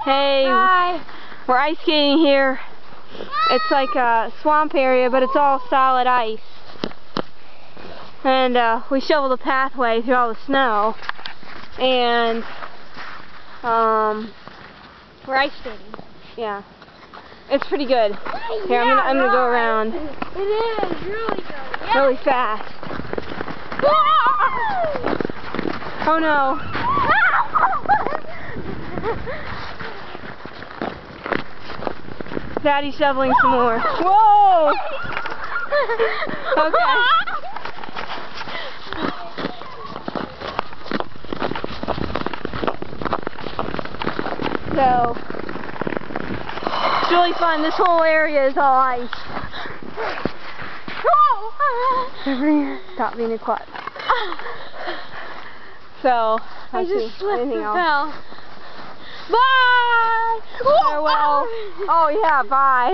Hey. Hi. We're ice skating here. It's like a swamp area, but it's all solid ice. And we shoveled a pathway through all the snow. And we're ice skating. Yeah. It's pretty good. Here, I'm gonna go around. It is really good. Yeah. Really fast. Oh no. Daddy's shoveling some more. Whoa! Okay. So, it's really fun. This whole area is all ice. Stop being a klutz. So, I just slipped and else? fell. Bye! Farewell. Oh yeah, bye.